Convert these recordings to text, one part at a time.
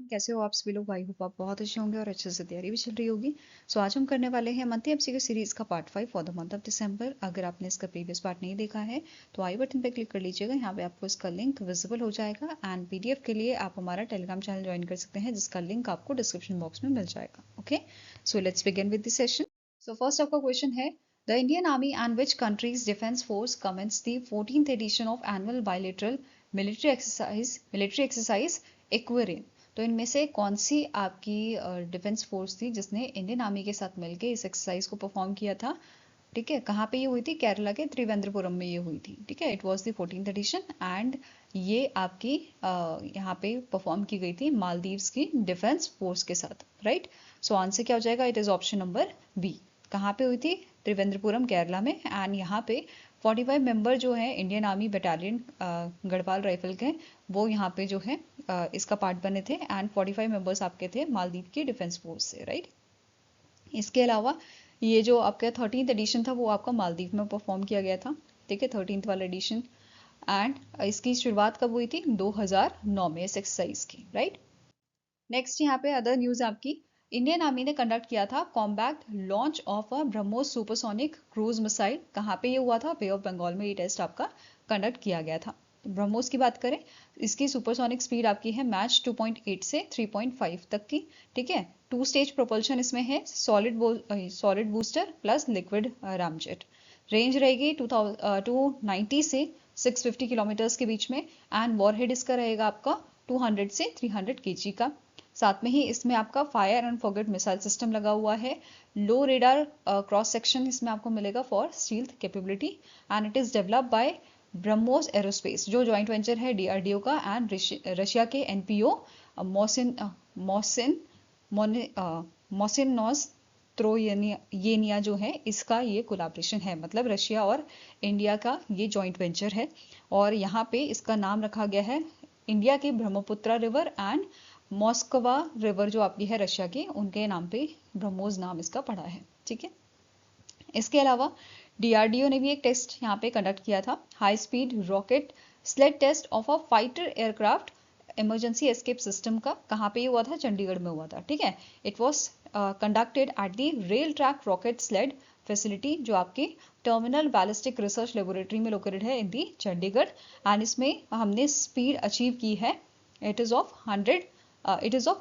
कैसे हो आप सभी लोग। आई होप आप बहुत अच्छे होंगे और अच्छे से तैयारी भी चल रही होगी। सो आज हम करने वाले हैं मंथली एमसीक्यू सीरीज का part 5 for the month of December. अगर आपने इसका प्रीवियस पार्ट नहीं देखा है तो आई बटन पे क्लिक कर लीजिएगा, यहाँ पे आपको इसका लिंक विजिबल हो जाएगा। एंड पीडीएफ के लिए आप हमारा टेलीग्राम चैनल ज्वाइन कर सकते हैं, जिसका लिंक आपको डिस्क्रिप्शन बॉक्स में मिल जाएगा। Okay, so let's begin with the session. So first आपका क्वेश्चन है, the Indian army and which countries defence force commences the 14th edition of annual bilateral military exercise Ekuverin. तो इनमें से कौन सी आपकी डिफेंस फोर्स थी जिसने इंडियन आर्मी के साथ मिलकर इस एक्सरसाइज को परफॉर्म किया था? ठीक है, कहाँ पे ये हुई थी? केरला के त्रिवेंद्रपुरम में ये हुई थी। ठीक है, it was the 14th edition and ये आपकी यहाँ पे परफॉर्म की गई थी मालदीव्स की डिफेंस फोर्स के साथ। राइट, सो आंसर क्या हो जाएगा? It is option number B. कहाँ पे हुई थी? त्रिवेंद्रपुरम, केरला में। एंड यहाँ पे 45 मेंबर जो है Indian army battalion Garhwal rifle के, वो यहाँ पे जो है इसका पार्ट बने थे। एंड 45 मेंबर्स आपके थे मालदीव की डिफेंस फोर्स से। राइट, इसके अलावा ये जो आपका 13th एडिशन था वो आपका मालदीव में परफॉर्म किया गया था। ठीक है, 13th वाला एडिशन। एंड इसकी शुरुआत कब हुई थी? 2009 में इस एक्सरसाइज की। राइट, नेक्स्ट यहाँ पे अदर न्यूज आपकी, इंडियन आर्मी ने कंडक्ट किया था combat launch of a BrahMos supersonic cruise missile. कहाँ पे ये हुआ था? बे ऑफ बंगाल में ये टेस्ट आपका कंडक्ट किया गया था। ब्रह्मोस की बात करें, इसकी सुपरसोनिक स्पीड आपकी है मैच 2.8 से 3.5 तक की। ठीक है, 2 स्टेज प्रोपल्शन इसमें है, solid booster plus liquid ramjet. Range रहेगी 290 से 650 किलोमीटर्स के बीच में। एंड वॉरहेड इसका रहेगा आपका 200 से 300 केजी का। साथ में ही इसमें आपका fire and forget missile system लगा हुआ है। लो रेडार क्रॉस सेक्शन इसमें आपको मिलेगा for stealth capability. And it is developed by BrahMos aerospace, जो जॉइंट वेंचर है डीआरडीओ का एंड रशिया के एनपीओ मोसिन मोसिन मोसिनोस त्रोयेनिया जो है, इसका ये कोलैबोरेशन है। मतलब रशिया और इंडिया का ये जॉइंट वेंचर है। और यहाँ पे इसका नाम रखा गया है इंडिया की Brahmaputra river and Moskva river जो आपकी है रशिया की, उनके नाम पे ब्रह्मोस नाम इसका पड़ा है। ठीक है, इसके अलावा डीआरडीओ ने भी एक टेस्ट यहाँ पे कंडक्ट किया था, high speed rocket sled test of a fighter aircraft emergency escape system का। कहाँ पे हुआ था? चंडीगढ़ में हुआ था। ठीक है, it was conducted at the rail track rocket sled facility, जो आपकी टर्मिनल बैलिस्टिक रिसर्च लेबोरेटरी में लोकेटेड है इन दी चंडीगढ़। एंड इसमें हमने स्पीड अचीव की है, it is of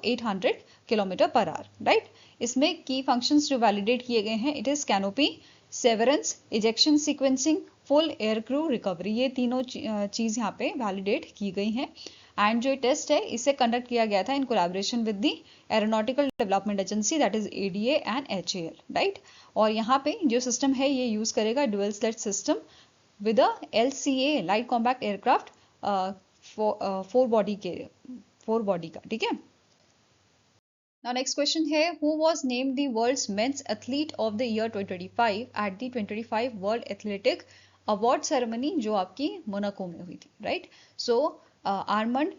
800 kilometre per hour. Right, इसमें की फंक्शंस जो वैलिडेट किए गए हैं, it is canopy, severance, ejection sequencing, full air crew recovery. ये तीनों चीज यहाँ पे वैलिडेट की गई हैं। एंड जो टेस्ट है इसे कंडक्ट किया गया था in collaboration with the aeronautical development agency, that is ADA and HAL. Right, और यहाँ पे जो सिस्टम है ये यूज करेगा dual sled system with a LCA light compact aircraft fore body का। ठीक है, नाउ नेक्स्ट क्वेश्चन है, who was named the world's men's athlete of the year 2025 at the 2025 world athletic award ceremony, जो आपकी Monaco में हुई थी। Right, सो Armand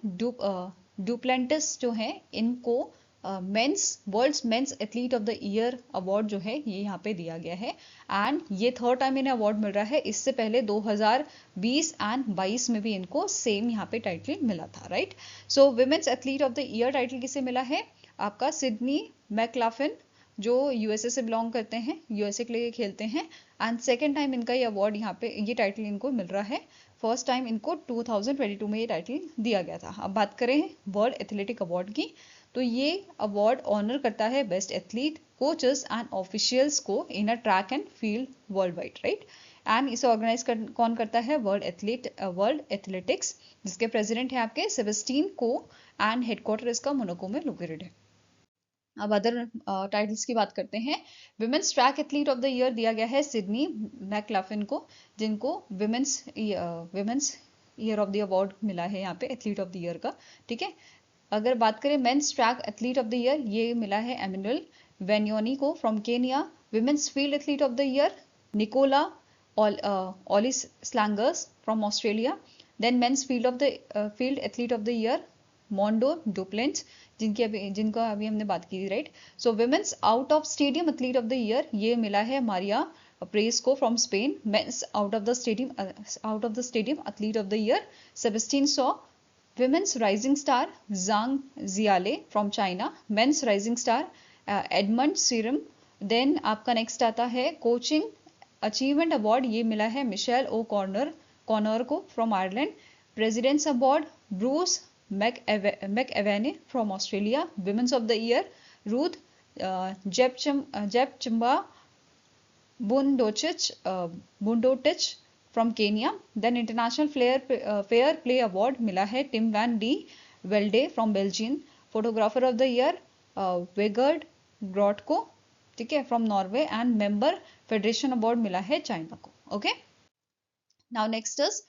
डुप्लेंटिस जो है, इनको world's men's athlete of the year award जो है ये यहाँ पे दिया गया है। एंड ये थर्ड टाइम इन्हें अवार्ड मिल रहा है। इससे पहले 2020 एंड 22 में भी इनको सेम यहाँ पे टाइटल मिला था। Right, so women's athlete of the year title किसे मिला है? आपका सिडनी मैकलाफिन, जो यूएसए से बिलोंग करते हैं, यूएसए के लिए खेलते हैं। एंड सेकेंड टाइम इनका ये अवार्ड यहाँ पे ये टाइटल इनको मिल रहा है। फर्स्ट टाइम इनको 2022 में ये टाइटल दिया गया था। अब बात करें वर्ल्ड एथलेटिक अवार्ड की, तो ये अवार्ड ऑनर करता है best athlete, coaches and officials को in a track and field world wide. Right, and इसे ऑर्गेनाइज कौन करता है? वर्ल्ड एथलेटिक्स, जिसके प्रेसिडेंट है आपके सेबेस्टियन को। एंड हेडक्वार्टर इसका मोनाको में लोकेटेड है। अब अदर टाइटल्स की बात करते हैं। Women's track athlete of the year दिया गया है सिडनी मैकलाफिन को, जिनको women's year of the award मिला है यहाँ पे एथलीट ऑफ द ईयर का। ठीक है, अगर बात करें men's track athlete of the year, ये मिला है एमिनुअल वेन्योनी को from Kenya. Women's field athlete of the year Nicola Olyslagers from Australia. Then men's field athlete of the year Mondo Duplantis, जिनका अभी हमने बात की थी। Right, so women's out of stadium athlete of the year ये मिला है Maria Perez को from Spain. Men's out of the stadium athlete of the year Sebastian saw Women's rising star Zhang Ziale from China, men's rising star Edmund Serum. Then आपका next आता है coaching achievement award, ये मिला है Michelle O'Connor को from Ireland. President's award Bruce McAvaney from Australia. Women's of the year Ruth Jepchumba Bundotich from Kenya. Then international fair play award मिला है Tim van de Velde from Belgium. Photographer of the year Vegard Grotko, ठीक है, from Norway. And member federation award मिला है China को. Okay, now next is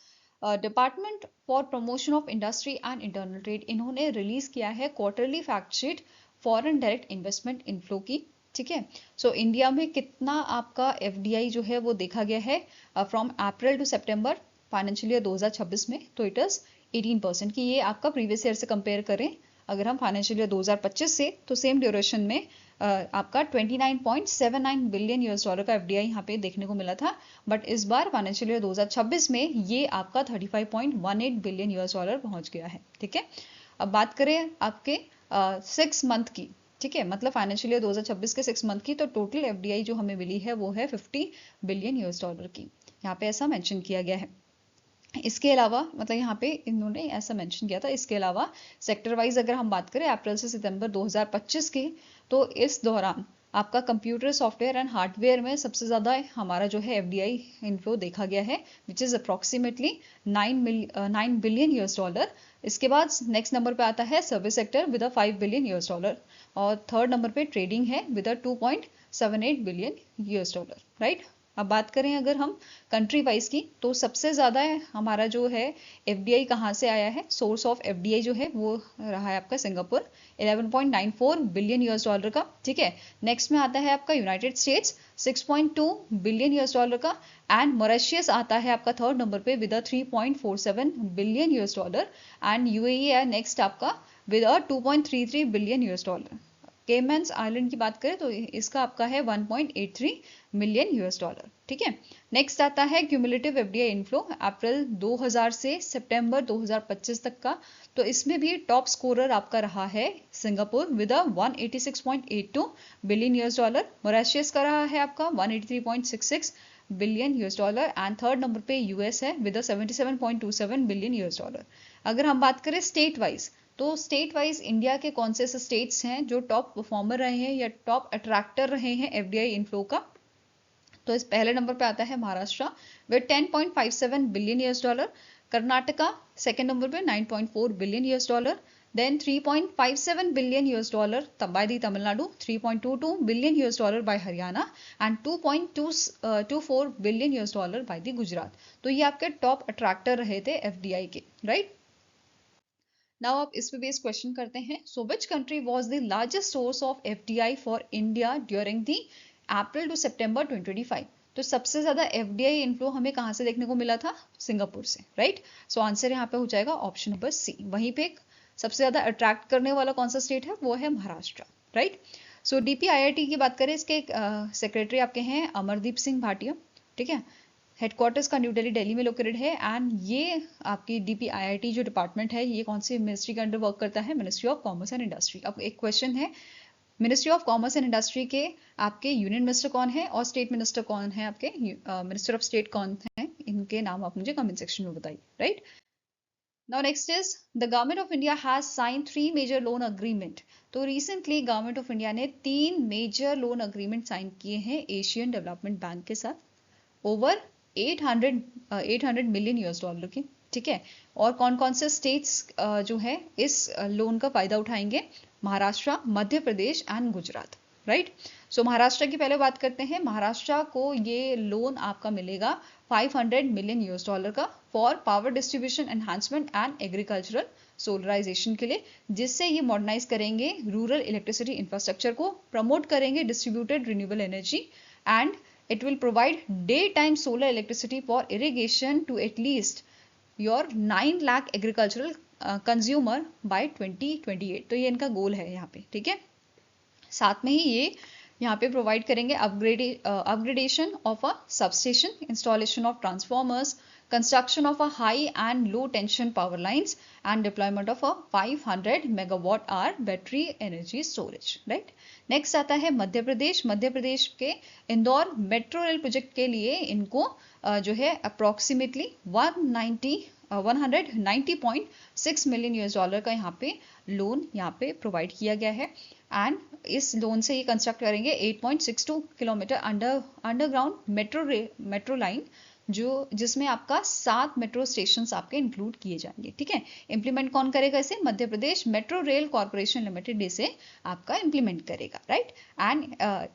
department for promotion of industry and internal trade. इन्होंने release किया है quarterly fact sheet foreign direct investment inflow की. ठीक है, सो इंडिया में कितना आपका एफडीआई जो है वो देखा गया है फ्रॉम अप्रैल टू सितंबर फाइनेंशियल ईयर 2026 में, तो इट इज 18% की. ये आपका प्रीवियस ईयर से कंपेयर करें अगर हम फाइनेंशियल ईयर 2025 से, तो सेम ड्यूरेशन में आपका 29.79 बिलियन यूएस डॉलर का एफडीआई यहाँ पे देखने को मिला था. बट इस बार फाइनेंशियल ईयर 2026 में ये आपका 35.18 बिलियन यूएस डॉलर पहुंच गया है. ठीक है, अब बात करें आपके 6 मंथ की, ठीक है, मतलब फाइनेंशियल ईयर 2026 के 6 मंथ की, तो टोटल एफडीआई जो हमें मिली है वो है 50 बिलियन यूएस डॉलर की. यहाँ पे ऐसा मेंशन किया गया है. इसके अलावा मतलब यहाँ पे इन्होंने ऐसा मेंशन किया था. इसके अलावा सेक्टर वाइज अगर हम बात करें अप्रैल से सितंबर 2025 की, तो इस दौरान आपका कंप्यूटर सॉफ्टवेयर एंड हार्डवेयर में सबसे ज्यादा हमारा जो है एफडीआई इनफ्लो देखा गया है, which is approximately 9 billion US dollar. इसके बाद नेक्स्ट नंबर पे आता है service sector with 5 billion US dollar, और थर्ड नंबर पे ट्रेडिंग है with 2.78 billion US dollar. Right, अब बात करें अगर हम कंट्री वाइज की, तो सबसे ज्यादा हमारा जो है एफडीआई कहाँ से आया है, सोर्स ऑफ एफडीआई जो है वो रहा है आपका सिंगापुर 11.94 बिलियन यूएस डॉलर का. ठीक है, नेक्स्ट में आता है आपका United States 6.2 billion US dollar का. एंड मॉरिशस आता है आपका थर्ड नंबर पे with 3.47 billion US dollar. And UAE है नेक्स्ट आपका with 2.33 billion US dollar. Caymans island की बात करें तो इसका आपका है 1.83 मिलियन यूएस डॉलर. ठीक है, नेक्स्ट आता है क्यूमुलेटिव एफडीआई इनफ्लो अप्रैल 2000 से सितंबर 2025 तक का. तो इसमें भी टॉप स्कोरर आपका रहा है Singapore with 186.82 billion US dollar. Mauritius का रहा है आपका 183.66 billion US dollar. And third number पे यूएस है विद 77.27 बिलियन यूएस डॉलर. अगर हम बात करें स्टेट वाइज, तो स्टेट वाइज इंडिया के कौन से स्टेट्स हैं जो टॉप परफॉर्मर रहे हैं या टॉप अट्रैक्टर रहे हैं एफडीआई इनफ्लो का, तो इस पहले नंबर पे आता है Maharashtra with 10.57 billion US dollar. Karnataka second number पे 9.4 billion US dollar. Then 3.57 billion US dollar by the Tamil Nadu, 3.22 billion US dollar by Haryana and 2.24 billion US dollar by the Gujarat. तो ये आपके टॉप अट्रैक्टर रहे थे एफडीआई के. राइट, नाउ आप इस पे बेस क्वेश्चन करते हैं. So which country was the largest source of FDI for India during the April to September 2025. तो सबसे ज्यादा एफडीआई इनफ्लो हमें कहां से देखने को मिला था, सिंगापुर से. राइट, सो आंसर यहाँ पे हो जाएगा ऑप्शन नंबर सी. वहीं पे सबसे ज्यादा अट्रैक्ट करने वाला कौन सा स्टेट है, वो है महाराष्ट्र. राइट, सो डीपीआईआईटी की बात करें, इसके सेक्रेटरी आपके हैं अमरदीप सिंह भाटिया. ठीक है, हेडक्वार्टर्स का न्यू दिल्ली में लोकेटेड है. एंड ये आपकी डीपीआईआईटी जो डिपार्टमेंट है ये कौन सी मिनिस्ट्री के अंडर वर्क करता है, ministry of commerce and industry. अब एक क्वेश्चन है, ministry of commerce and industry के आपके यूनियन मिनिस्टर कौन है और स्टेट मिनिस्टर कौन है, आपके मिनिस्टर ऑफ स्टेट कौन है, इनके नाम आप मुझे कमेंट सेक्शन में बताइए. Right, now next is the government of India has sign 3 major loan agreement. तो रिसेंटली गवर्नमेंट ऑफ इंडिया ने 3 मेजर लोन अग्रीमेंट साइन किए हैं एशियन डेवलपमेंट बैंक के साथ ओवर 800 मिलियन यूएस डॉलर की. ठीक है, और कौन कौन से स्टेट्स जो है इस लोन का फायदा उठाएंगे, महाराष्ट्र, मध्य प्रदेश एंड गुजरात. राइट, सो महाराष्ट्र की पहले बात करते हैं. महाराष्ट्र को ये लोन आपका मिलेगा 500 मिलियन यूएस डॉलर का for power distribution enhancement and agricultural solarization के लिए, जिससे ये मॉडर्नाइज करेंगे रूरल इलेक्ट्रिसिटी इंफ्रास्ट्रक्चर को, प्रमोट करेंगे distributed renewable energy, and it will provide daytime solar electricity for irrigation to at least your 9 lakh agricultural consumer by 2028. तो ये इनका गोल है यहाँ पे. ठीक है, साथ में ही ये यहाँ पे प्रोवाइड करेंगे upgradation of a substation, installation of transformers, construction of a high and low tension power lines and deployment of a 500 megawatt hour battery energy storage, right? Next आता है मध्य प्रदेश। मध्य प्रदेश के इंदौर मेट्रो रेल प्रोजेक्ट के लिए इनको जो है approximately 190.6 million US dollar का यहाँ पे लोन यहाँ पे प्रोवाइड किया गया है। एंड इस लोन से ये कंस्ट्रक्ट करेंगे 8.62 किलोमीटर अंडरग्राउंड मेट्रो लाइन, जो जिसमें आपका 7 मेट्रो स्टेशंस आपके इंक्लूड किए जाएंगे, ठीक है। इंप्लीमेंट कौन करेगा इसे? Madhya Pradesh metro rail corporation limited इसे आपका इंप्लीमेंट करेगा, right. And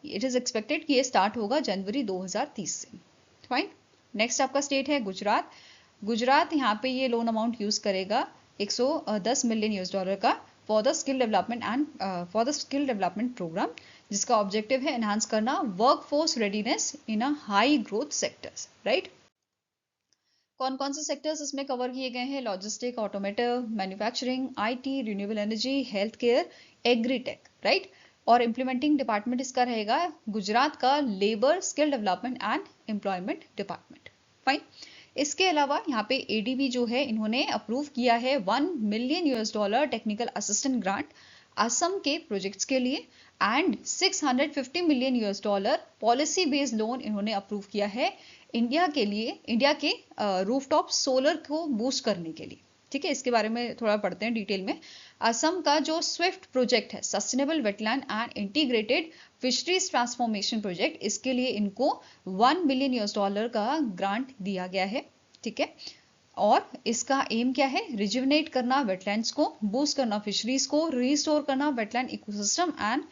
it is expected कि ये स्टार्ट होगा जनवरी 2030 से, फाइन। नेक्स्ट आपका स्टेट है गुजरात। गुजरात यहाँ पे ये लोन अमाउंट यूज करेगा 110 मिलियन यूएस डॉलर का for the skill development program, जिसका ऑब्जेक्टिव है एनहांस करना workforce readiness in a high growth sectors, right. कौन कौन से सेक्टर्स इसमें कवर किए गए हैं? Logistic, automotive, manufacturing, IT, renewable energy, health care, agritech, right. और इम्प्लीमेंटिंग डिपार्टमेंट इसका रहेगा गुजरात का labour, skill development and employment department, fine. इसके अलावा यहाँ पे एडीबी जो है इन्होंने अप्रूव किया है 1 million US dollar technical assistant grant Assam के प्रोजेक्ट्स के लिए and 650 million US dollar policy based loan इन्होंने अप्रूव किया है इंडिया के रूफटॉप सोलर को बूस्ट करने के लिए, ठीक है। इसके बारे में थोड़ा पढ़ते हैं डिटेल में। असम का जो स्विफ्ट प्रोजेक्ट है, sustainable wetland and integrated fisheries transformation project, इसके लिए इनको 1 मिलियन यूएस डॉलर का ग्रांट दिया गया है, ठीक है। और इसका एम क्या है? रिजुवनेट करना वेटलैंड्स को, बूस्ट करना फिशरीज को, रिस्टोर करना wetland ecosystem and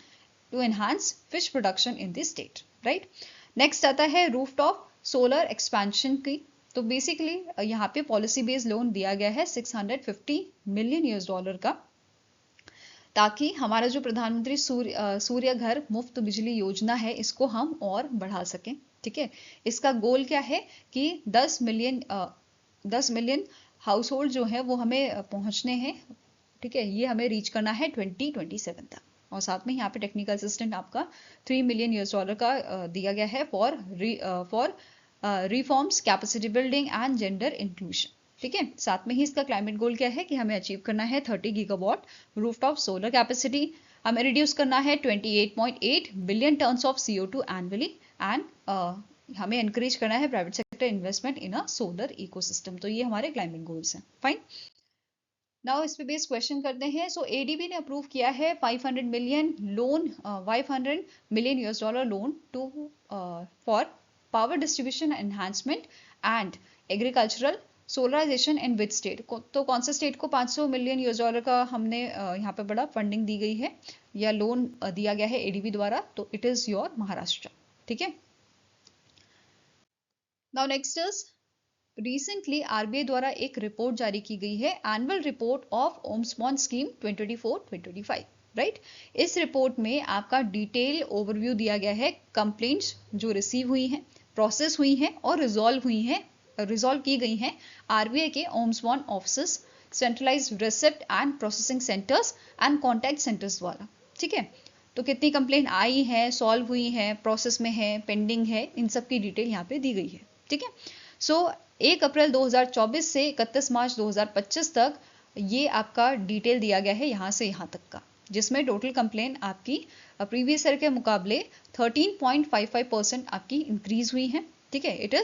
to enhance fish production in the state, right. Next आता है रूफटॉप सोलर एक्सपेंशन की। तो बेसिकली यहाँ पे पॉलिसी बेस्ड लोन दिया गया है 650 मिलियन यूएस डॉलर का, ताकि हमारा जो प्रधानमंत्री सूर्य घर मुफ्त बिजली योजना है इसको हम और बढ़ा सकें, ठीक है। इसका गोल क्या है कि 10 मिलियन हाउस होल्ड जो है वो हमें पहुंचने हैं, ठीक है। ये हमें रीच करना है 2027 तक। और साथ में यहाँ पे टेक्निकल असिस्टेंट आपका 3 मिलियन यूएस डॉलर का दिया गया है for reforms, capacity building and gender inclusion, ठीक है। साथ में ही इसका क्लाइमेट गोल क्या है कि हमें अचीव करना है 30 गीगावाट रूफटॉप सोलर कैपेसिटी, हमें रिड्यूस करना है 28.8 billion tons of CO2 annually and हमें एनकरेज करना है प्राइवेट सेक्टर इन्वेस्टमेंट इन अ सोलर इकोसिस्टम। तो ये हमारे क्लाइमेट गोल्स हैं, फाइन। नाउ इस पे बेस्ड क्वेश्चन करते हैं। सो एडीबी ने अप्रूव किया है 500 million US dollar loan to for power distribution enhancement and agricultural solarization in which state. तो कौन से स्टेट को 500 मिलियन यूएस डॉलर का हमने यहाँ पे बड़ा फंडिंग दी गई है या लोन दिया गया है एडीबी द्वारा? तो इट इज योर महाराष्ट्र, ठीक है। Now next is recently RBI द्वारा एक रिपोर्ट जारी की गई है, annual report of Ombudsman scheme 2024-2025, right. इस रिपोर्ट में आपका डिटेल ओवरव्यू दिया गया है कंप्लेंट्स जो रिसीव हुई हैं, प्रोसेस हुई हैं और रिजॉल्व की गई हैं आरबीआई के Ombudsman office, centralised receipt and processing centres and contact centres द्वारा, ठीक है। तो कितनी कंप्लेंट आई है, सॉल्व हुई है, प्रोसेस में है, पेंडिंग है, इन सब की डिटेल यहाँ पे दी गई है, ठीक है। सो 1 अप्रैल 2024 से 31 मार्च 2025 तक ये आपका डिटेल दिया गया है यहाँ से यहाँ तक का, जिसमें टोटल कंप्लेन आपकी प्रीवियस ईयर के मुकाबले 13.55% आपकी इंक्रीज हुई है, ठीक है। It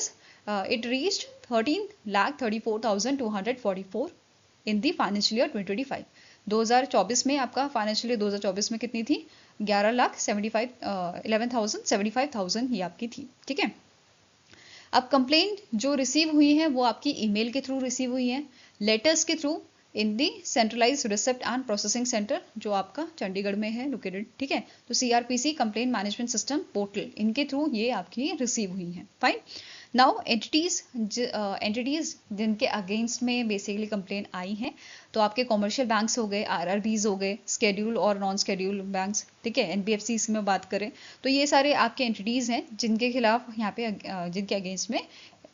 reached 13,34,244 in the financial year 2025। 2024 में आपका फाइनेंशियल ईयर 2024 में कितनी थी? 11,75,000 ही आपकी थी, ठीक है। अब कंप्लेंट जो रिसीव हुई है वो आपकी ईमेल के थ्रू रिसीव हुई है, लेटर्स के through in the centralised receipt and processing centre जो आपका चंडीगढ़ में है लोकेटेड, ठीक है। तो CrPC complaint management system portal, इनके थ्रू ये आपकी रिसीव हुई है, फाइन। नाउ एंटिटीज जिनके अगेंस्ट में बेसिकली कंप्लेंट आई है, तो आपके कॉमर्शियल बैंक्स हो गए, आरआरबीज हो गए, स्केड्यूल और नॉन स्केड्यूल बैंक्स, ठीक है। एनबीएफसी में बात करें तो ये सारे आपके एंटिटीज हैं जिनके खिलाफ यहाँ पे जिनके अगेंस्ट में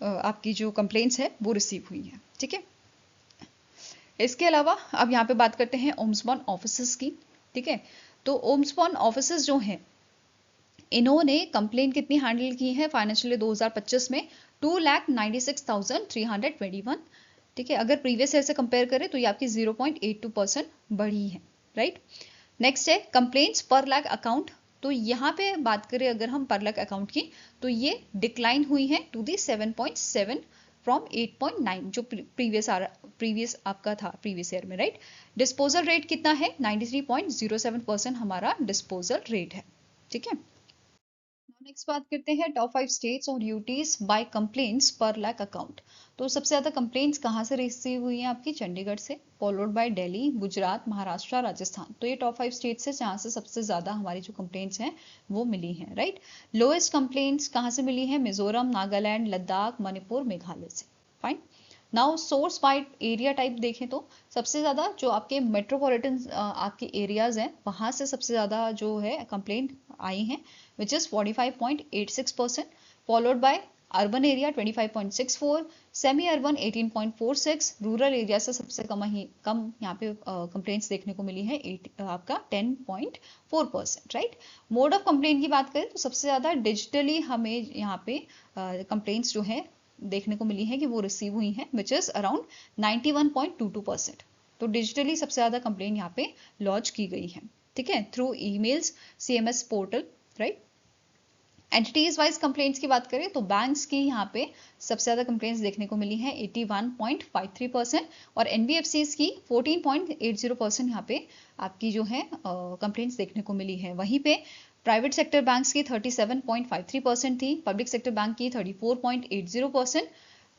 आपकी जो कंप्लेंट्स है वो रिसीव हुई है, ठीक है। इसके अलावा अब यहाँ पे बात करते हैं ओम्समॉन ऑफिसेस की, ठीक है। तो ओम्समॉन ऑफिसेस जो हैं इन्होंने कंप्लेन कितनी हैंडल की है फाइनेंशियल ईयर 2025 में? 2,96,321। ठीक है, अगर प्रीवियस ईयर से कंपेयर करें तो ये आपकी 0.82% बढ़ी है, राइट। नेक्स्ट है कंप्लेंट्स पर लाख अकाउंट। तो यहाँ पे बात करें अगर हम पर लाख अकाउंट की, तो ये डिक्लाइन हुई है टू दी 7.7 फ्रॉम 8.9 जो प्रीवियस आपका था प्रीवियस ईयर में, राइट। डिस्पोजल रेट कितना है? 93.07% हमारा डिस्पोजल रेट है, ठीक है। नेक्स्ट बात करते हैं टॉप 5 स्टेट्स और यूटीज बाय कंप्लेंट्स पर लाख अकाउंट। तो सबसे ज्यादा कंप्लेंट्स कहाँ से रिसीव हुई हैं? आपकी चंडीगढ़ से, फॉलोड बाय दिल्ली, गुजरात, महाराष्ट्र, राजस्थान। तो ये टॉप 5 स्टेट्स है जहाँ से सबसे ज्यादा हमारी जो कंप्लेंट्स हैं वो मिली हैं, राइट। लोएस्ट कंप्लेंट्स कहाँ से मिली है? मिजोरम, नागालैंड, लद्दाख, मणिपुर, मेघालय से। Fine. Now source by area type देखें तो सबसे ज्यादा जो आपके मेट्रोपॉलिटन आपके एरियाज हैं वहां से सबसे ज्यादा जो है कंप्लेंट आई हैं, which is 45.86%, followed by urban area 25.64, semi urban 18.46, rural area से सबसे कम यहाँ पे कंप्लेंट्स देखने को मिली है आपका 10.4%, राइट। मोड ऑफ कंप्लेंट की बात करें तो सबसे ज्यादा डिजिटली हमें यहाँ पे कंप्लेंट्स जो है देखने को मिली है कि वो रिसीव हुई हैं, विच इज अराउंड 91.22%। तो डिजिटली सबसे ज्यादा कंप्लेंट यहाँ पे लॉन्च की गई है, ठीक है, through emails, CMS portal, right. Entities wise complaints की बात करें तो बैंक्स की यहाँ पे सबसे ज्यादा कंप्लेंट्स देखने को मिली है 81.53% और एनबीएफसीज की 14.80% यहाँ पे आपकी जो है कंप्लेंट्स देखने को मिली है। वहीं पे प्राइवेट सेक्टर बैंक्स की 37.53% थी, पब्लिक सेक्टर बैंक की 34.80%,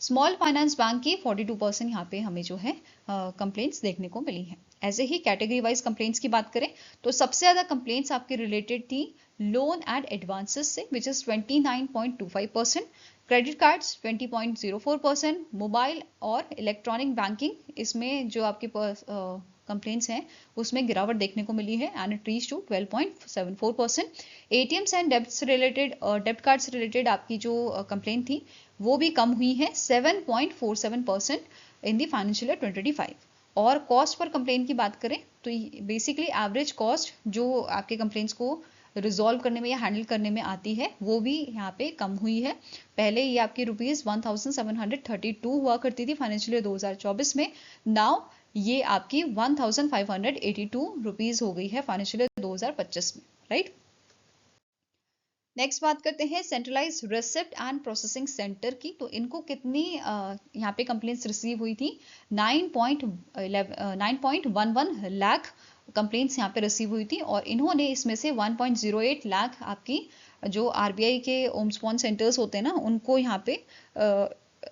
स्मॉल फाइनेंस बैंक की 42% यहाँ पे हमें जो है कंप्लेंट्स देखने को मिली है। ऐसे ही कैटेगरी वाइज कंप्लेंट्स की बात करें तो सबसे ज्यादा कंप्लेंट्स आपके रिलेटेड थी लोन एंड एडवांसेस से, which is 29.25%, credit cards 20.04%, mobile और इलेक्ट्रॉनिक बैंकिंग इसमें जो आपके कंप्लेंट्स हैं उसमें गिरावट देखने को मिली है and it reach to 12.74%। ATMs and debit cards related आपकी जो कंप्लेंट थी वो भी कम हुई है 7.47% इन दी फाइनेंशियल ईयर 2025। और कॉस्ट पर कंप्लेंट की बात करें तो बेसिकली एवरेज कॉस्ट जो आपके कंप्लेंट्स को रिजॉल्व करने में या हैंडल करने में आती है वो भी यहाँ पे कम हुई है। पहले ये आपकी ₹1732 हुआ करती थी फाइनेंशियल ईयर 2024 में, नाउ ये आपकी ₹1582 हो गई है फाइनेंशियल ईयर 2025 में, राइट। नेक्स्ट बात करते हैं centralize receipt and processing centre की। तो इनको कितनी यहाँ पे कंप्लेंट्स रिसीव हुई थी? 9.11 लाख कंप्लेंट्स यहाँ पे रिसीव हुई थी और इन्होंने इसमें से 1.08 लाख आपकी जो आरबीआई के ओम्सपॉन सेंटर्स होते हैं ना उनको यहाँ पे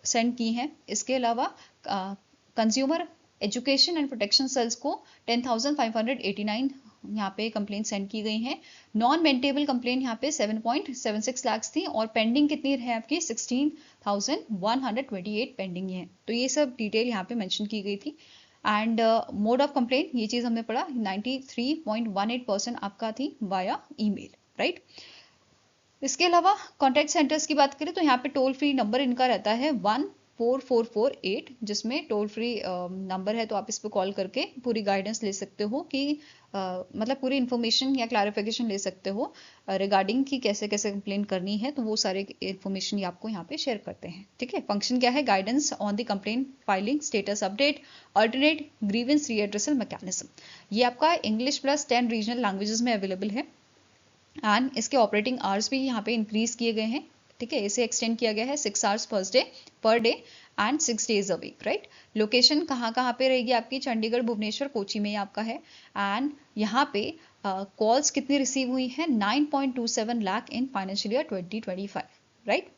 सेंड की हैं। इसके अलावा consumer education and protection cells को 10,589 यहाँ पे कंप्लेंट सेंड की गई हैं। नॉन मेंटेबल कंप्लेंट यहाँ पे 7.76 लाख थी और पेंडिंग कितनी है आपकी 16,128 पेंडिंग है। तो ये सब डिटेल यहाँ पे मेंशन की गई थी। एंड मोड ऑफ कंप्लेंट ये चीज हमने पढ़ा 93.18% आपका थी वाया ईमेल, राइट। इसके अलावा कॉन्टैक्ट सेंटर्स की बात करें तो यहाँ पे टोल फ्री नंबर इनका रहता है 14448, जिसमें टोल फ्री नंबर है तो आप इस पर कॉल करके पूरी गाइडेंस ले सकते हो कि मतलब पूरी इन्फॉर्मेशन या क्लैरिफिकेशन ले सकते हो रिगार्डिंग कि कैसे कैसे कंप्लेन करनी है। तो वो सारे इन्फॉर्मेशन आपको यहाँ पे शेयर करते हैं, ठीक है। फंक्शन क्या है? Guidance on the complain filing, status update, alternate grievance redressal mechanism. ये आपका इंग्लिश प्लस 10 रीजनल लैंग्वेजेस में अवेलेबल है एंड इसके ऑपरेटिंग आवर्स भी यहाँ पे इंक्रीज किए गए हैं, ठीक है। इसे एक्सटेंड किया गया है 6 आवर्स पर day and 6 days a week, right. Location कहाँ पे रहेगी आपकी? चंडीगढ़, भुवनेश्वर, कोची में आपका है। एंड यहाँ पे कॉल्स कितनी रिसीव हुई है? 9.27 lakh in financial year 2025, right.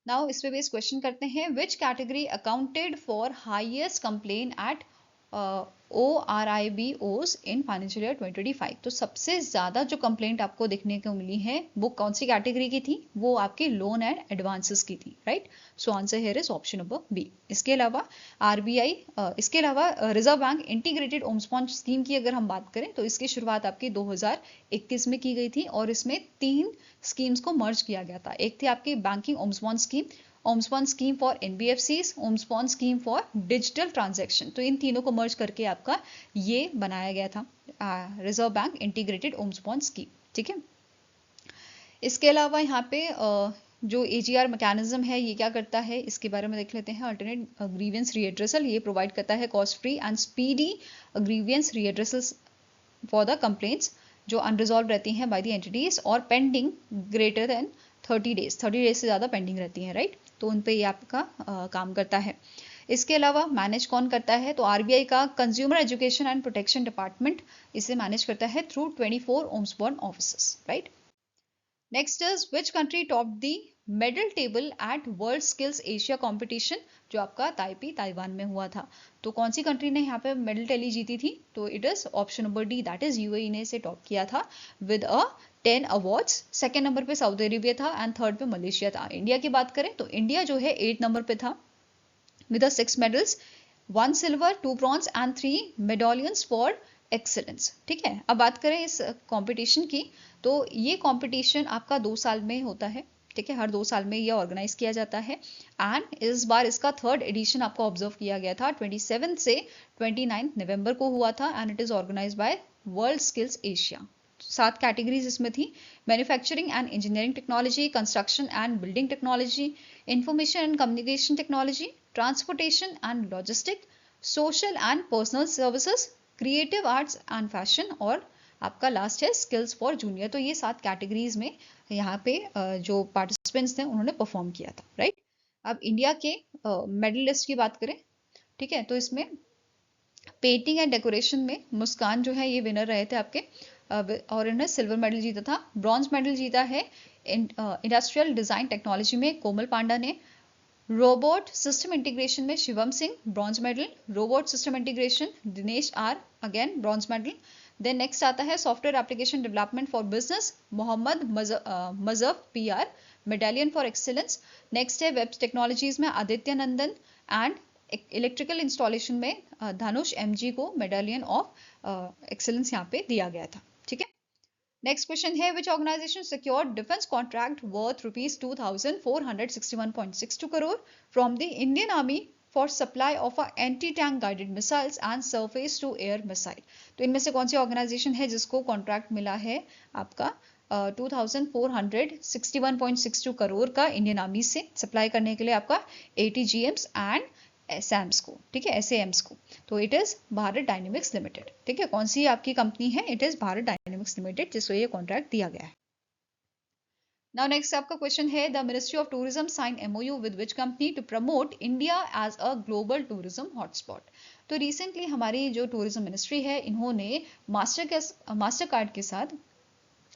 Now इस पे बेस क्वेश्चन करते हैं, which category accounted for highest complain at ORIBOs in financial year 2025। तो सबसे ज्यादा जो कंप्लेंट आपको देखने को मिली है वो कौन सी कैटेगरी की थी? वो आपके लोन एंड एडवांसेस की थी, right. So answer here is option number B. इसके अलावा आरबीआई इसके अलावा रिजर्व बैंक इंटीग्रेटेड ओम्सपॉन स्कीम की अगर हम बात करें तो इसकी शुरुआत आपकी 2021 में की गई थी और इसमें 3 स्कीम्स को मर्ज किया गया था। एक थी आपकी banking ओम्सपॉन scheme, ओम्सपॉन scheme for NBFCs, ओम्सपॉन scheme for digital transaction. तो इन तीनों को मर्ज करके आपका ये बनाया गया था रिजर्व बैंक इंटीग्रेटेड ओम्सपॉन स्कीम, ठीक है। इसके अलावा यहाँ पे जो AGR मैकेनिज्म है ये क्या करता है, इसके बारे में देख लेते हैं। अल्टरनेट ग्रीवियंस रीएड्रेसल, ये प्रोवाइड करता है cost free and speedy grievance redressal for the complaints जो अनरिजॉल्व रहती हैं बाय द एंटिटीज और pending greater than 30 days, 30 days से ज़्यादा पेंडिंग रहती हैं, राइट। तो उन पे ये आपका काम करता है। इसके अलावा मैनेज कौन करता है, तो RBI का consumer education and protection department इसे मैनेज करता है थ्रू 24 ओम्सबॉर्न offices, right. Next is which country top the medal table at world skills Asia competition जो आपका ताइपी ताइवान में हुआ था। तो कौन सी कंट्री ने यहाँ पे मेडल टैली जीती थी, तो it is option number D, that is UAE ने इसे टॉप किया था विद 10 अवार्ड्स। सेकेंड नंबर पे सऊदी अरेबिया था एंड थर्ड पे मलेशिया था। इंडिया की बात करें तो इंडिया जो है 8 नंबर पे था with 6 medals, 1 silver, 2 bronze and 3 medallions for excellence. ठीक है, अब बात करें इस कंपटीशन की, तो ये कंपटीशन आपका 2 साल में होता है। ठीक है, हर 2 साल में ये ऑर्गेनाइज किया जाता है एंड इस बार इसका 3rd एडिशन आपको ऑब्जर्व किया गया था। 27 से 29 नवंबर को हुआ था and it is organize by world skills Asia. 7 categories इसमें थी, manufacturing and engineering technology, construction and building technology, information and communication technology, transportation and logistic, social and personal services, creative arts and fashion और आपका last है skills for junior. तो ये 7 categories में यहाँ पे जो पार्टिसिपेंट्स थे उन्होंने परफॉर्म किया था, राइट। अब इंडिया के मेडल लिस्ट की बात करें, ठीक है, तो इसमें पेंटिंग एंड डेकोरेशन में मुस्कान जो है ये विनर रहे थे आपके और इन्होंने सिल्वर मेडल जीता था। ब्रॉन्ज मेडल जीता है इंडस्ट्रियल डिजाइन टेक्नोलॉजी में कोमल पांडा ने। रोबोट सिस्टम इंटीग्रेशन में Shivam Singh, bronze medal. Robot system integration Dinesh R, again bronze medal. Then next आता है software application development for business, Mohammed मजफ PR, medallion for excellence. Next है वेब टेक्नोलॉजीज में Aditya Nandan and electrical installation में Dhanush MG को मेडालियन ऑफ एक्सीलेंस यहाँ पे दिया गया था। ठीक है, नेक्स्ट क्वेश्चन है which organisation secured defence contract worth ₹2,461.62 crore from the Indian army for supply of anti tank guided missiles and surface to air missile. तो इनमें से कौन सी ऑर्गेनाइजेशन है जिसको कॉन्ट्रैक्ट मिला है आपका 2461.62 करोड़ का इंडियन आर्मी से सप्लाई करने के लिए आपका ATGMs एंड SAMs को, ठीक है, SAMs को। तो it is Bharat Dynamics Limited. ठीक है, कौन सी आपकी कंपनी है, it is Bharat Dynamics Limited जिसको ये कॉन्ट्रैक्ट दिया गया है। नाउ नेक्स्ट आपका क्वेश्चन है the ministry of tourism sign MOU with which company to promote India as a global tourism hotspot. तो रिसेंटली हमारी जो टूरिज्म मिनिस्ट्री है इन्होंने मास्टर कार्ड के साथ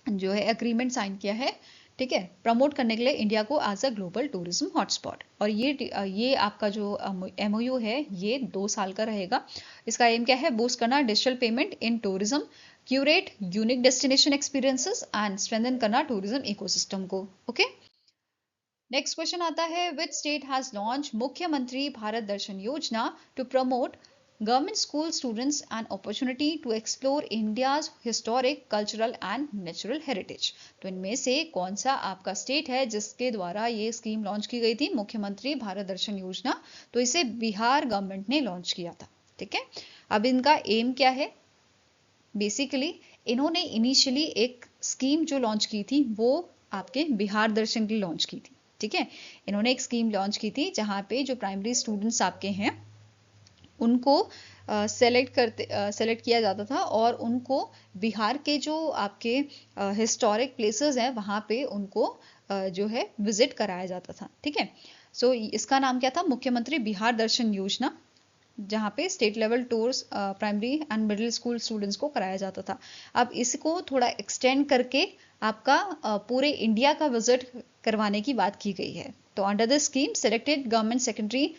जो है एग्रीमेंट साइन किया है, ठीक है, प्रमोट करने के लिए इंडिया को as a global tourism hotspot. और ये आपका जो MOU है ये 2 साल का रहेगा। इसका एम क्या है, बूस्ट करना digital payment in tourism, curate unique destination experiences and strengthen करना टूरिज्म इकोसिस्टम को। ओके, नेक्स्ट क्वेश्चन आता है विच स्टेट हैज लॉन्च मुख्यमंत्री Bharat Darshan Yojana to promote government school students an opportunity to explore India's historic, cultural and natural heritage. तो इनमें से कौन सा आपका स्टेट है जिसके द्वारा ये स्कीम लॉन्च की गई थी, मुख्यमंत्री भारत दर्शन योजना। तो इसे बिहार गवर्नमेंट ने लॉन्च किया था। ठीक है, अब इनका एम क्या है, बेसिकली इन्होंने इनिशियली एक स्कीम जो लॉन्च की थी वो आपके बिहार दर्शन के लिए लॉन्च की थी। ठीक है, इन्होंने एक स्कीम लॉन्च की थी जहां पे जो प्राइमरी स्टूडेंट्स आपके हैं उनको सेलेक्ट किया जाता था और उनको बिहार के जो आपके हिस्टोरिक प्लेसेस हैं वहाँ पे उनको जो है विजिट कराया जाता था। ठीक है, सो इसका नाम क्या था, मुख्यमंत्री बिहार दर्शन योजना, जहाँ पे state level tours primary and middle school students को कराया जाता था। अब इसको थोड़ा एक्सटेंड करके आपका पूरे इंडिया का विजिट करवाने की बात की गई है। तो under the scheme selected government secondary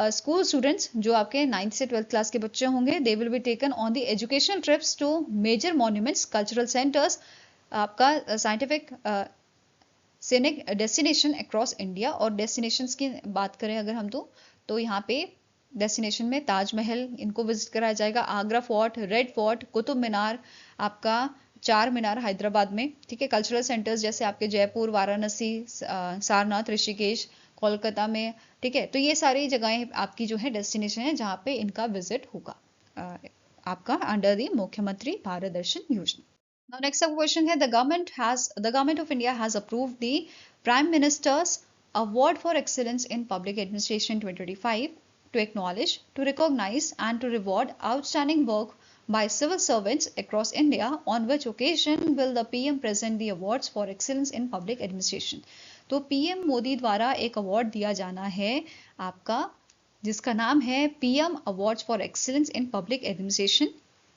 school students जो आपके 9th से 12th क्लास के बच्चे होंगे, they will be taken on the educational trips to major monuments, cultural centres, आपका scientific scenic destination across India. और डेस्टिनेशंस की बात करें अगर हम तो यहाँ पे डेस्टिनेशन में ताजमहल इनको विजिट कराया जाएगा, Agra fort, red fort, Qutub Minar, आपका चार मीनार हैदराबाद में। ठीक है, कल्चरल सेंटर्स जैसे आपके जयपुर, वाराणसी, सारनाथ, ऋषिकेश कोलकाता में। ठीक है, तो ये सारी जगहें आपकी जो है डेस्टिनेशन है जहाँ पे इनका विजिट होगा आपका अंडर दी मुख्यमंत्री भारत दर्शन योजना। Now next up question है, the government of India has approved the Prime Minister's Award for Excellence in Public Administration 2025 to acknowledge, to recognize and to reward outstanding work by civil servants across India, on which occasion will the PM present the awards for excellence in public administration. तो PM Modi द्वारा एक award दिया जाना है आपका, जिसका नाम है PM awards for excellence in public administration,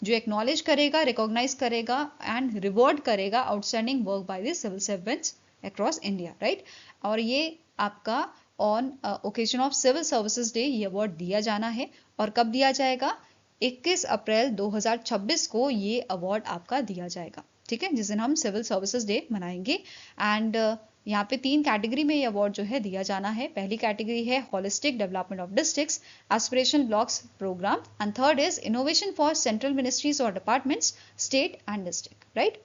जो एक्नॉलेज करेगा, रिकॉग्नाइज करेगा एंड रिवॉर्ड करेगा outstanding work by the civil servants across India, right. और ये आपका on occasion of civil services day ये अवार्ड दिया जाना है। और कब दिया जाएगा? 21 अप्रैल 2026 को ये अवार्ड आपका दिया जाएगा, ठीक है, जिस दिन हम सिविल सर्विसेज डे मनाएंगे। एंड यहाँ पे 3 कैटेगरी में ये अवार्ड जो है दिया जाना है। पहली कैटेगरी है holistic development of districts aspirational blocks programme, and third is innovation for central ministries और departments, state and district, right.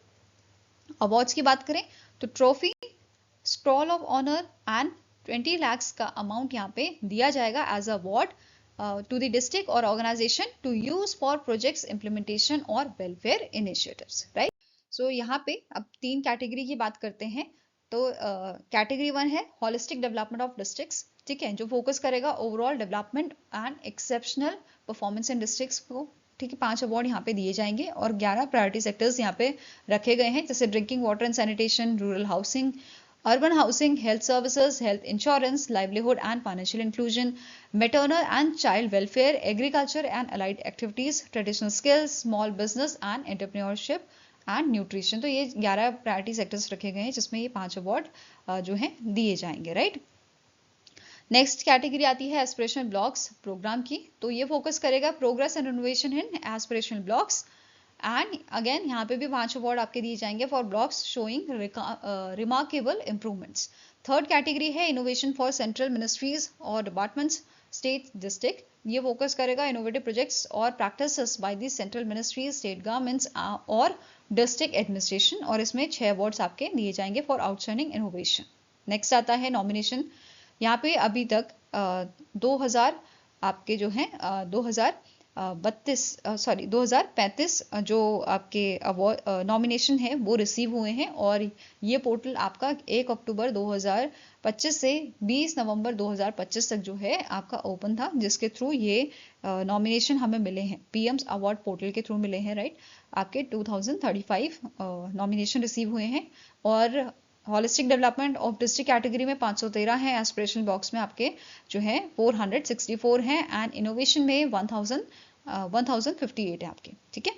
Awards की बात करें तो trophy, scroll of honour and 20 lakhs का अमाउंट यहाँ पे दिया जाएगा as award to the district और organisation to use for projects implementation और वेलफेयर इनिशिएटिव्स, राइट। सो यहाँ पे अब 3 कैटेगरी की बात करते हैं। तो कैटेगरी 1 है होलिस्टिक डेवलपमेंट ऑफ डिस्ट्रिक्ट्स, ठीक है, जो फोकस करेगा overall development and exceptional performance in districts को, ठीक है। 5 अवार्ड यहाँ पे दिए जाएंगे और 11 प्रायोरिटी सेक्टर्स यहाँ पे रखे गए हैं, जैसे drinking water and sanitation, rural housing, urban housing, health services, health insurance, livelihood and financial inclusion, maternal and child welfare, agriculture and allied activities, traditional skills, small business and entrepreneurship and nutrition। तो ये 11 priority sectors रखे गए हैं जिसमें ये 5 award जो हैं दिए जाएंगे, राइट। नेक्स्ट कैटेगरी आती है एस्पिरेशनल ब्लॉक्स प्रोग्राम की। तो ये फोकस करेगा progress and innovation in aspirational blocks, and again यहाँ पे भी 5 अवार्ड आपके दिए जाएंगे for blocks showing remarkable improvements. Third category है इनोवेशन फॉर सेंट्रल मिनिस्ट्रीज और डिपार्टमेंट्स, स्टेट, डिस्ट्रिक्ट। ये फोकस करेगा इनोवेटिव प्रोजेक्ट्स और practices by the central ministries, state governments और डिस्ट्रिक्ट एडमिनिस्ट्रेशन, और इसमें 6 अवार्ड्स आपके दिए जाएंगे फॉर आउटस्टैंडिंग इनोवेशन। नेक्स्ट आता है नॉमिनेशन। यहाँ पे अभी तक 2000 आपके जो हैं 2035 जो आपके नॉमिनेशन है वो रिसीव हुए हैं, और ये पोर्टल आपका 1 अक्टूबर 2025 से 20 नवंबर 2025 तक जो है आपका ओपन था, जिसके थ्रू ये नॉमिनेशन हमें मिले हैं, पीएम्स अवार्ड पोर्टल के थ्रू मिले हैं, राइट। आपके 2035 नॉमिनेशन रिसीव हुए हैं, और holistic development of district category में 513 हैं, एस्पिरेशनल बॉक्स में आपके जो है 464 हैं, एंड इनोवेशन में 1058 है आपके, ठीक है।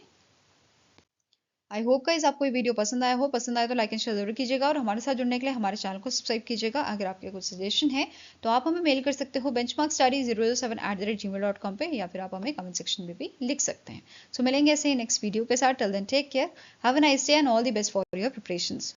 आई होप गाइस आपको ये वीडियो पसंद आया हो। पसंद आए तो लाइक एंड शेयर जरूर कीजिएगा, और हमारे साथ जुड़ने के लिए हमारे चैनल को सब्सक्राइब कीजिएगा। अगर आपके कुछ सजेशन है तो आप हमें मेल कर सकते हो benchmarkstudy007@gmail.com पे, या फिर आप हमें कमेंट सेक्शन में भी लिख सकते हैं। सो मिलेंगे ऐसे ही नेक्स्ट वीडियो के साथ। Till then take care, have a nice day and all the best for your preparations.